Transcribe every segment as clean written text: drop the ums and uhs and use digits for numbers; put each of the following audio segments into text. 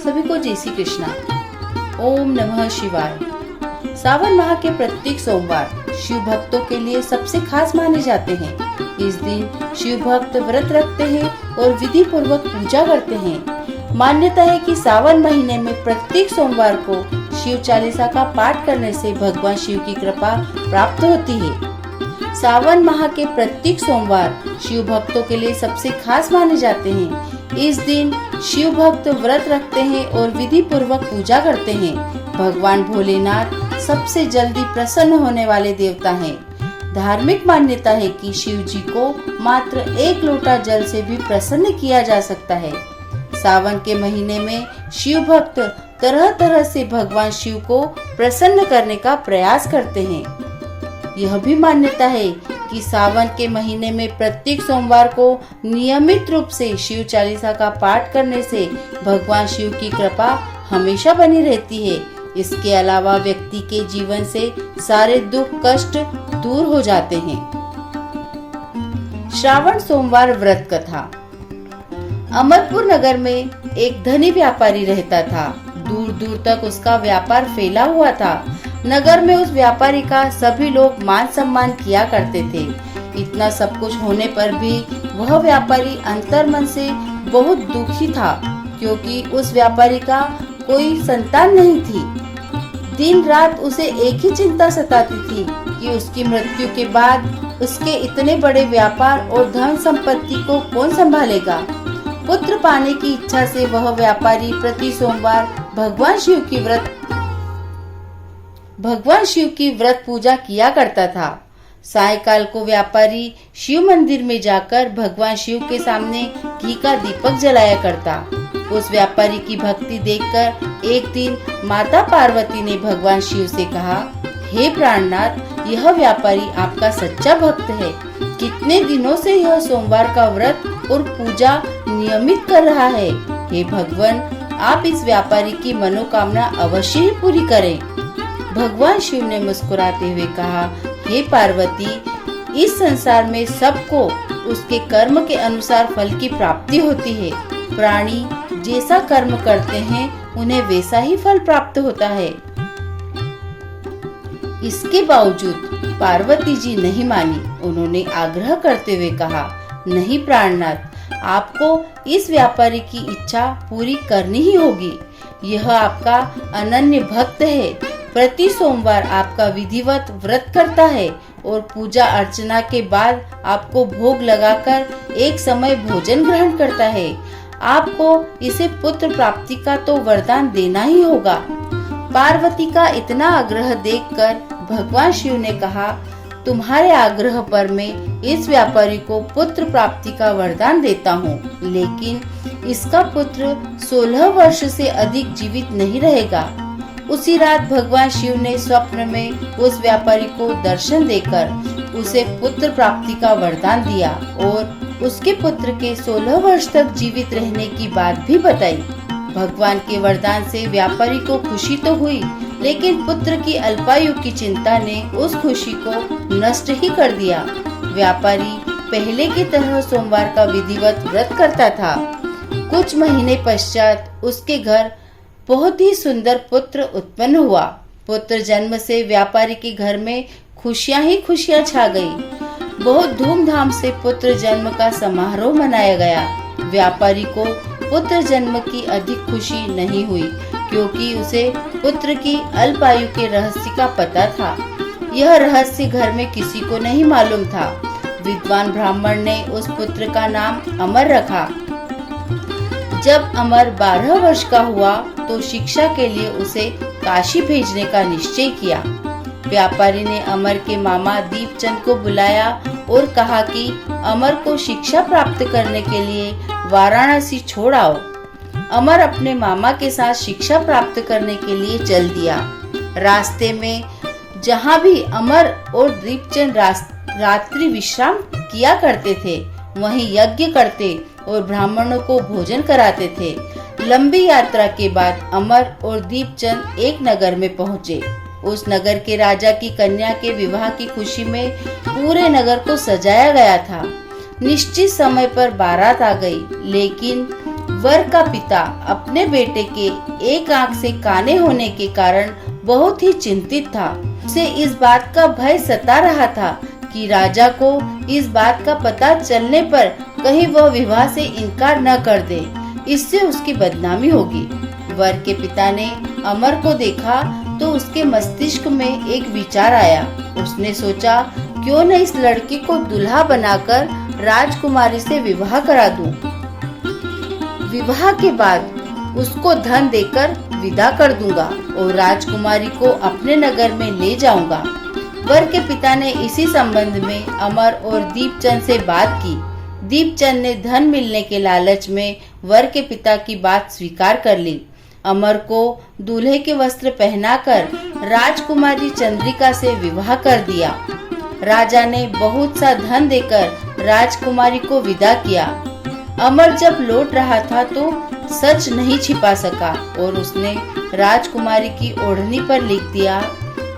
सभी को जय श्री कृष्णा। ओम नमः शिवाय। सावन माह के प्रत्येक सोमवार शिव भक्तों के लिए सबसे खास माने जाते हैं। इस दिन शिव भक्त व्रत रखते हैं और विधि पूर्वक पूजा करते हैं। मान्यता है कि सावन महीने में प्रत्येक सोमवार को शिव चालीसा का पाठ करने से भगवान शिव की कृपा प्राप्त होती है। सावन माह के प्रत्येक सोमवार शिव भक्तों के लिए सबसे खास माने जाते हैं। इस दिन शिव भक्त व्रत रखते हैं और विधि पूर्वक पूजा करते हैं। भगवान भोलेनाथ सबसे जल्दी प्रसन्न होने वाले देवता हैं। धार्मिक मान्यता है कि शिव जी को मात्र एक लोटा जल से भी प्रसन्न किया जा सकता है। सावन के महीने में शिव भक्त तरह तरह से भगवान शिव को प्रसन्न करने का प्रयास करते हैं। यह भी मान्यता है कि सावन के महीने में प्रत्येक सोमवार को नियमित रूप से शिव चालीसा का पाठ करने से भगवान शिव की कृपा हमेशा बनी रहती है। इसके अलावा व्यक्ति के जीवन से सारे दुख कष्ट दूर हो जाते हैं। श्रावण सोमवार व्रत कथा। अमरपुर नगर में एक धनी व्यापारी रहता था। दूर दूर तक उसका व्यापार फैला हुआ था। नगर में उस व्यापारी का सभी लोग मान सम्मान किया करते थे। इतना सब कुछ होने पर भी वह व्यापारी अंतर्मन से बहुत दुखी था, क्योंकि उस व्यापारी का कोई संतान नहीं थी। दिन रात उसे एक ही चिंता सताती थी कि उसकी मृत्यु के बाद उसके इतने बड़े व्यापार और धन संपत्ति को कौन संभालेगा। पुत्र पाने की इच्छा से वह व्यापारी प्रति सोमवार भगवान शिव की व्रत पूजा किया करता था। सायंकाल को व्यापारी शिव मंदिर में जाकर भगवान शिव के सामने घी का दीपक जलाया करता। उस व्यापारी की भक्ति देखकर एक दिन माता पार्वती ने भगवान शिव से कहा, हे प्राणनाथ, यह व्यापारी आपका सच्चा भक्त है। कितने दिनों से यह सोमवार का व्रत और पूजा नियमित कर रहा है। हे भगवान, आप इस व्यापारी की मनोकामना अवश्य ही पूरी करें। भगवान शिव ने मुस्कुराते हुए कहा, हे पार्वती, इस संसार में सबको उसके कर्म के अनुसार फल की प्राप्ति होती है। प्राणी जैसा कर्म करते हैं उन्हें वैसा ही फल प्राप्त होता है। इसके बावजूद पार्वती जी नहीं मानी। उन्होंने आग्रह करते हुए कहा, नहीं प्राणनाथ, आपको इस व्यापारी की इच्छा पूरी करनी ही होगी। यह आपका अनन्य भक्त है। प्रति सोमवार आपका विधिवत व्रत करता है और पूजा अर्चना के बाद आपको भोग लगाकर एक समय भोजन ग्रहण करता है। आपको इसे पुत्र प्राप्ति का तो वरदान देना ही होगा। पार्वती का इतना आग्रह देखकर भगवान शिव ने कहा, तुम्हारे आग्रह पर मैं इस व्यापारी को पुत्र प्राप्ति का वरदान देता हूँ, लेकिन इसका पुत्र 16 वर्ष से अधिक जीवित नहीं रहेगा। उसी रात भगवान शिव ने स्वप्न में उस व्यापारी को दर्शन देकर उसे पुत्र प्राप्ति का वरदान दिया और उसके पुत्र के 16 वर्ष तक जीवित रहने की बात भी बताई। भगवान के वरदान से व्यापारी को खुशी तो हुई, लेकिन पुत्र की अल्पायु की चिंता ने उस खुशी को नष्ट ही कर दिया। व्यापारी पहले की तरह सोमवार का विधिवत व्रत करता था। कुछ महीने पश्चात उसके घर बहुत ही सुंदर पुत्र उत्पन्न हुआ। पुत्र जन्म से व्यापारी के घर में खुशियां ही खुशियां छा गई। बहुत धूमधाम से पुत्र जन्म का समारोह मनाया गया। व्यापारी को पुत्र जन्म की अधिक खुशी नहीं हुई, क्योंकि उसे पुत्र की अल्पायु के रहस्य का पता था। यह रहस्य घर में किसी को नहीं मालूम था। विद्वान ब्राह्मण ने उस पुत्र का नाम अमर रखा। जब अमर 12 वर्ष का हुआ तो शिक्षा के लिए उसे काशी भेजने का निश्चय किया। व्यापारी ने अमर के मामा दीपचंद को बुलाया और कहा कि अमर को शिक्षा प्राप्त करने के लिए वाराणसी छोड़ आओ। अमर अपने मामा के साथ शिक्षा प्राप्त करने के लिए चल दिया। रास्ते में जहाँ भी अमर और दीपचंद रात्रि विश्राम किया करते थे, वहीं यज्ञ करते और ब्राह्मणों को भोजन कराते थे। लंबी यात्रा के बाद अमर और दीपचंद एक नगर में पहुँचे। उस नगर के राजा की कन्या के विवाह की खुशी में पूरे नगर को सजाया गया था। निश्चित समय पर बारात आ गई, लेकिन वर का पिता अपने बेटे के एक आंख से काने होने के कारण बहुत ही चिंतित था। उसे इस बात का भय सता रहा था कि राजा को इस बात का पता चलने पर कहीं वह विवाह से इनकार न कर दे, इससे उसकी बदनामी होगी। वर के पिता ने अमर को देखा तो उसके मस्तिष्क में एक विचार आया। उसने सोचा, क्यों न इस लड़की को दुल्हा बनाकर राजकुमारी से विवाह करा दूं। विवाह के बाद उसको धन देकर विदा कर दूंगा और राजकुमारी को अपने नगर में ले जाऊंगा। वर के पिता ने इसी संबंध में अमर और दीपचंद से बात की। दीपचंद ने धन मिलने के लालच में वर के पिता की बात स्वीकार कर ली। अमर को दूल्हे के वस्त्र पहनाकर राजकुमारी चंद्रिका से विवाह कर दिया। राजा ने बहुत सा धन देकर राजकुमारी को विदा किया। अमर जब लौट रहा था तो सच नहीं छिपा सका और उसने राजकुमारी की ओढ़नी पर लिख दिया,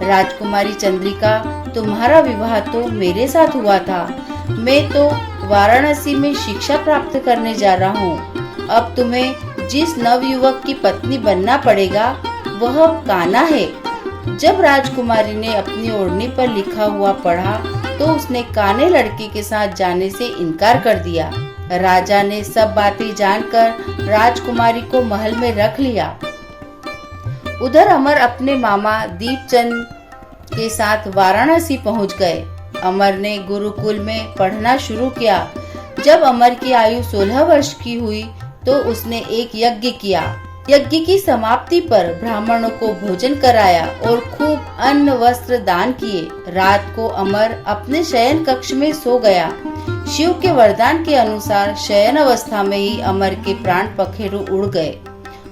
राजकुमारी चंद्रिका, तुम्हारा विवाह तो मेरे साथ हुआ था। मैं तो वाराणसी में शिक्षा प्राप्त करने जा रहा हूँ। अब तुम्हें जिस नवयुवक की पत्नी बनना पड़ेगा वह कान्हा है। जब राजकुमारी ने अपनी ओढ़नी पर लिखा हुआ पढ़ा तो उसने कान्हे लड़के के साथ जाने से इनकार कर दिया। राजा ने सब बातें जानकर राजकुमारी को महल में रख लिया। उधर अमर अपने मामा दीपचंद के साथ वाराणसी पहुंच गए। अमर ने गुरुकुल में पढ़ना शुरू किया। जब अमर की आयु 16 वर्ष की हुई तो उसने एक यज्ञ किया। यज्ञ की समाप्ति पर ब्राह्मणों को भोजन कराया और खूब अन्न वस्त्र दान किए। रात को अमर अपने शयन कक्ष में सो गया। शिव के वरदान के अनुसार शयन अवस्था में ही अमर के प्राण पखेरु उड़ गए।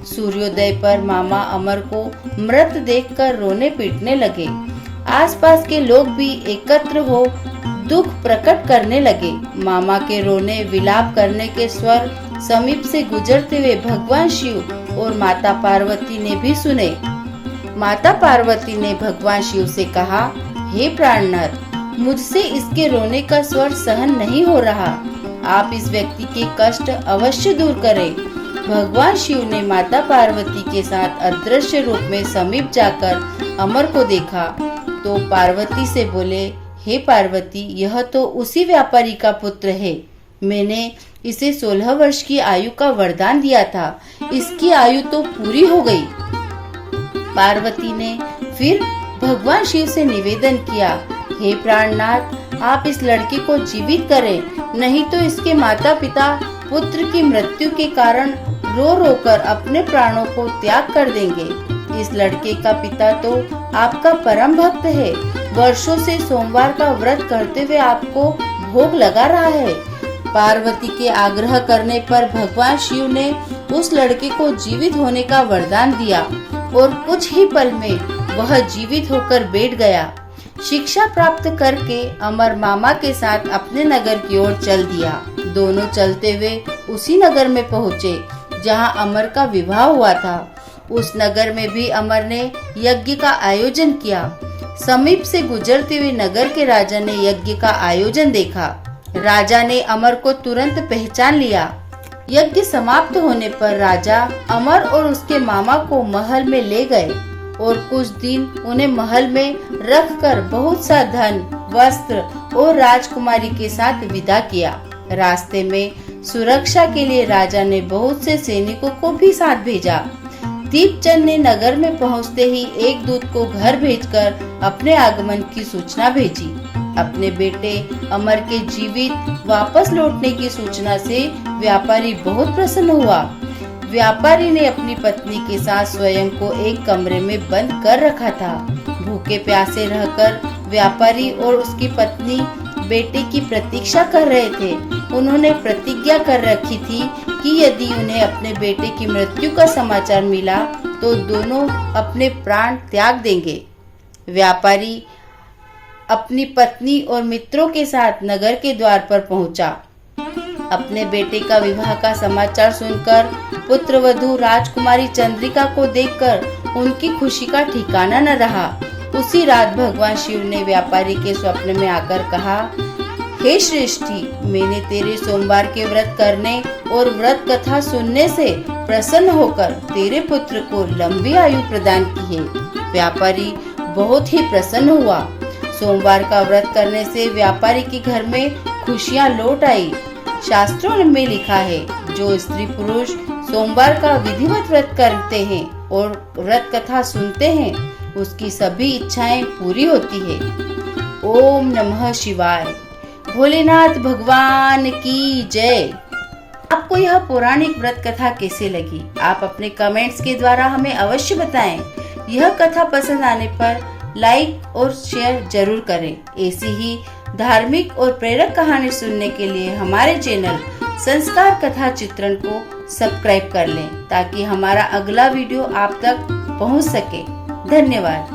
सूर्योदय पर मामा अमर को मृत देखकर रोने पीटने लगे। आसपास के लोग भी एकत्र हो दुख प्रकट करने लगे। मामा के रोने विलाप करने के स्वर समीप से गुजरते हुए भगवान शिव और माता पार्वती ने भी सुने। माता पार्वती ने भगवान शिव से कहा, हे प्राणनाथ, मुझसे इसके रोने का स्वर सहन नहीं हो रहा। आप इस व्यक्ति के कष्ट अवश्य दूर करें। भगवान शिव ने माता पार्वती के साथ अदृश्य रूप में समीप जाकर अमर को देखा तो पार्वती से बोले, हे पार्वती, यह तो उसी व्यापारी का पुत्र है। मैंने इसे 16 वर्ष की आयु का वरदान दिया था। इसकी आयु तो पूरी हो गई। पार्वती ने फिर भगवान शिव से निवेदन किया, हे प्राणनाथ, आप इस लड़के को जीवित करें, नहीं तो इसके माता पिता पुत्र की मृत्यु के कारण रो रो कर अपने प्राणों को त्याग कर देंगे। इस लड़के का पिता तो आपका परम भक्त है। वर्षों से सोमवार का व्रत करते हुए आपको भोग लगा रहा है। पार्वती के आग्रह करने पर भगवान शिव ने उस लड़के को जीवित होने का वरदान दिया और कुछ ही पल में वह जीवित होकर बैठ गया। शिक्षा प्राप्त करके अमर मामा के साथ अपने नगर की ओर चल दिया। दोनों चलते हुए उसी नगर में पहुँचे जहाँ अमर का विवाह हुआ था। उस नगर में भी अमर ने यज्ञ का आयोजन किया। समीप से गुजरते हुए नगर के राजा ने यज्ञ का आयोजन देखा। राजा ने अमर को तुरंत पहचान लिया। यज्ञ समाप्त होने पर राजा अमर और उसके मामा को महल में ले गए और कुछ दिन उन्हें महल में रखकर बहुत सा धन, वस्त्र और राजकुमारी के साथ विदा किया। रास्ते में सुरक्षा के लिए राजा ने बहुत से सैनिकों को भी साथ भेजा। दीपचंद ने नगर में पहुंचते ही एक दूत को घर भेजकर अपने आगमन की सूचना भेजी। अपने बेटे अमर के जीवित वापस लौटने की सूचना से व्यापारी बहुत प्रसन्न हुआ। व्यापारी ने अपनी पत्नी के साथ स्वयं को एक कमरे में बंद कर रखा था। भूखे प्यासे रहकर व्यापारी और उसकी पत्नी बेटे की प्रतीक्षा कर रहे थे। उन्होंने प्रतिज्ञा कर रखी थी कि यदि उन्हें अपने बेटे की मृत्यु का समाचार मिला तो दोनों अपने प्राण त्याग देंगे। व्यापारी अपनी पत्नी और मित्रों के साथ नगर के द्वार पर पहुंचा। अपने बेटे का विवाह का समाचार सुनकर पुत्रवधू राजकुमारी चंद्रिका को देखकर उनकी खुशी का ठिकाना न रहा। उसी रात भगवान शिव ने व्यापारी के स्वप्न में आकर कहा, हे श्रेष्ठी, मैंने तेरे सोमवार के व्रत करने और व्रत कथा सुनने से प्रसन्न होकर तेरे पुत्र को लंबी आयु प्रदान की है। व्यापारी बहुत ही प्रसन्न हुआ। सोमवार का व्रत करने से व्यापारी के घर में खुशियां लौट आई। शास्त्रों में लिखा है, जो स्त्री पुरुष सोमवार का विधिवत व्रत करते हैं और व्रत कथा सुनते हैं, उसकी सभी इच्छाएं पूरी होती है। ओम नमः शिवाय। भोलेनाथ भगवान की जय। आपको यह पौराणिक व्रत कथा कैसे लगी? आप अपने कमेंट्स के द्वारा हमें अवश्य बताएं। यह कथा पसंद आने पर लाइक और शेयर जरूर करें। ऐसी ही धार्मिक और प्रेरक कहानी सुनने के लिए हमारे चैनल संस्कार कथा चित्रण को सब्सक्राइब कर लें, ताकि हमारा अगला वीडियो आप तक पहुंच सके। धन्यवाद।